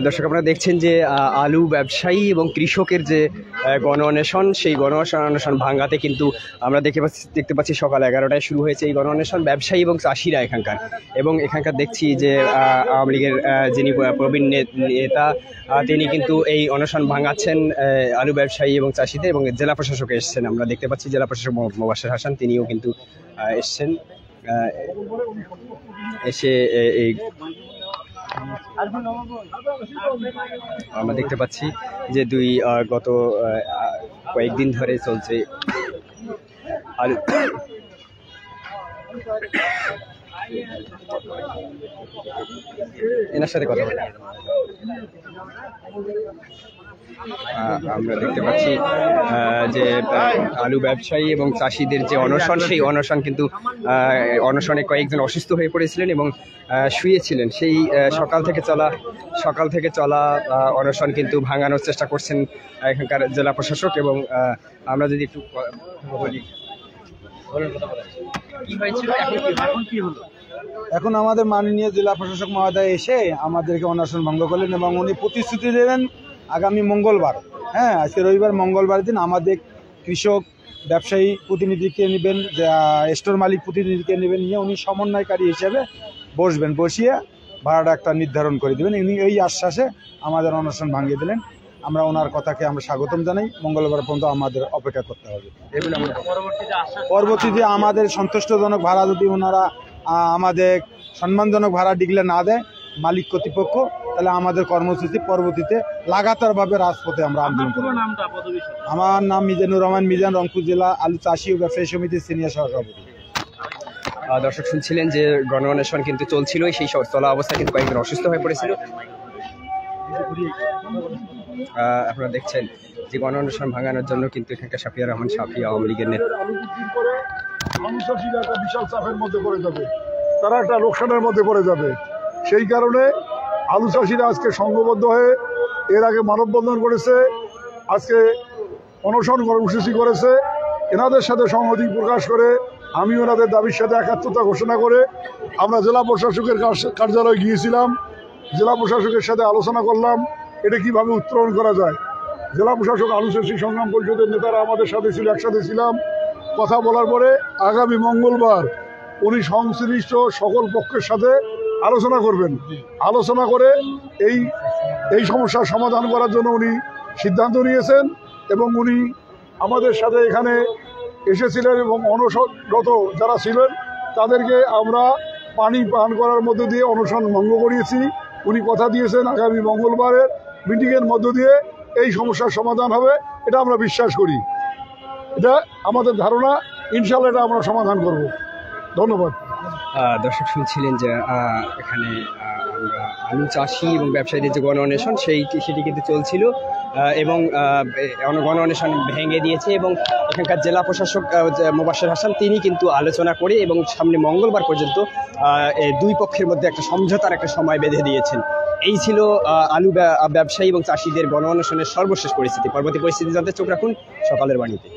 দর্শক আপনারা দেখছেন যে আলু ব্যবসায়ী এবং কৃষকের যে গণ অনশন, সেই গণ অনশন ভাঙ্গাতে কিন্তু আমরা দেখতে পাচ্ছি সকাল 11টায় শুরু হয়েছে এই গণ অনশন। ব্যবসায়ী এবং চাষিরা এখানকার, এবং এখানকার দেখছি যে আওয়ামী লীগের যিনি প্রবীণ নেতা তিনি কিন্তু এই অনশন ভাঙাচ্ছেন আলু ব্যবসায়ী এবং চাষিদের, এবং জেলা প্রশাসক এসছেন। আমরা দেখতে পাচ্ছি জেলা প্রশাসক মোবাশ্বের হাসান, তিনিও কিন্তু এসছেন। এসে এই আমরা দেখতে পাচ্ছি যে গত কয়েকদিন ধরে চলছে আলু এনার সাথে কথা বলি। আমরা দেখতে পাচ্ছি যে আলু ব্যবসায়ী এবং চাষিদের যে অনশন, সেই অনশন কিন্তু অনশনে কয়েকজন অসুস্থ হয়ে পড়েছিলেন এবং শুয়েছিলেন। সেই সকাল থেকে চলা অনশন কিন্তু ভাঙানোর চেষ্টা করছেন এখানকার জেলা প্রশাসক। এবং আমরা যদি একটু বলি, এখন আমাদের মাননীয় জেলা প্রশাসক মহোদয় এসে আমাদেরকে অনশন ভঙ্গ করলেন এবং উনি প্রতিশ্রুতি দিলেন আগামী মঙ্গলবার, আজকে রবিবার, মঙ্গলবার দিন আমাদের কৃষক ব্যবসায়ী প্রতিনিধিকে নেবেন, স্টোর মালিক প্রতিনিধিকে নেবেন, নিয়ে উনি সমন্বয়কারী হিসেবে বসিয়ে ভাড়াটা একটা নির্ধারণ করে দেবেন। উনি এই আশ্বাসে আমাদের অনশন ভাঙিয়ে দিলেন। আমরা ওনার কথাকে আমরা স্বাগতম জানাই। মঙ্গলবার পর্যন্ত আমাদের অপেক্ষা করতে হবে। পরবর্তীতে আমাদের সন্তুষ্টজনক ভাড়া যদি ওনারা আমাদের সম্মানজনক ভাড়া ডিক্লেয়ার না দেয় মালিক কর্তৃপক্ষ, তাহলে আমাদের কর্মসূচি পরবর্তীতে লাগাতারভাবে রাজপথে আমরা আন্দোলন করব। আমার নাম মিজানুর রহমান মিজান, রংপুর জেলা আলু চাষি ও ব্যবসায়ী সমিতির সিনিয়র সহসভাপতি। দর্শক শুনছিলেন যে গণ অনশন কিন্তু চলছিল, সেই চলা অবস্থায় কিন্তু কয়েকজন অসুস্থ হয়ে পড়েছিল। আপনারা দেখছেন যে গণ অনশন ভাঙানোর জন্য কিন্তু এখানকার শাফিয়া রহমান শাফি আওয়ামী লীগের নেতা, একটা বিশাল চাপের মধ্যে পড়ে যাবে, তারা একটা লোকসানের মধ্যে পড়ে যাবে। সেই কারণে আলু চাষিরা আজকে সংঘবদ্ধ হয়ে এর আগে মানববন্ধন করেছে, আজকে অনশন কর্মসূচি করেছে। এনাদের সাথে সংহতি প্রকাশ করে আমি ওনাদের দাবির সাথে একাত্মতা ঘোষণা করে আমরা জেলা প্রশাসকের কার্যালয়ে গিয়েছিলাম। জেলা প্রশাসকের সাথে আলোচনা করলাম এটা কিভাবে উত্তরণ করা যায়। জেলা প্রশাসক আলু চাষী সংগ্রাম পরিষদের নেতারা আমাদের সাথে ছিল, একসাথে ছিলাম। কথা বলার পরে আগামী মঙ্গলবার উনি সংশ্লিষ্ট সকল পক্ষের সাথে আলোচনা করবেন। আলোচনা করে এই সমস্যার সমাধান করার জন্য উনি সিদ্ধান্ত নিয়েছেন এবং উনি আমাদের সাথে এখানে এসেছিলেন এবং অনশনরত যারা ছিলেন তাদেরকে আমরা পানি পান করার মধ্য দিয়ে অনশন ভঙ্গ করিয়েছি। উনি কথা দিয়েছেন আগামী মঙ্গলবারের মিটিংয়ের মধ্য দিয়ে এই সমস্যার সমাধান হবে, এটা আমরা বিশ্বাস করি। এটা আমাদের ধারণা, ইনশাল্লাহ এটা আমরা সমাধান করব। ধন্যবাদ। দর্শক শুনছিলেন যে এখানে আমরা আলু চাষি এবং ব্যবসায়ীদের যে গণ অনশন সেটি কিন্তু চলছিল এবং গণ অনশন ভেঙে দিয়েছে এবং এখানকার জেলা প্রশাসক মোবাশ্বের হাসান তিনি কিন্তু আলোচনা করে এবং সামনে মঙ্গলবার পর্যন্ত দুই পক্ষের মধ্যে একটা সমঝোতার একটা সময় বেঁধে দিয়েছেন। এই ছিল আলু ব্যবসায়ী এবং চাষিদের গণ অনশনের সর্বশেষ পরিস্থিতি। পরবর্তী পরিস্থিতি জানতে চোখ রাখুন সকালের বাণীতে।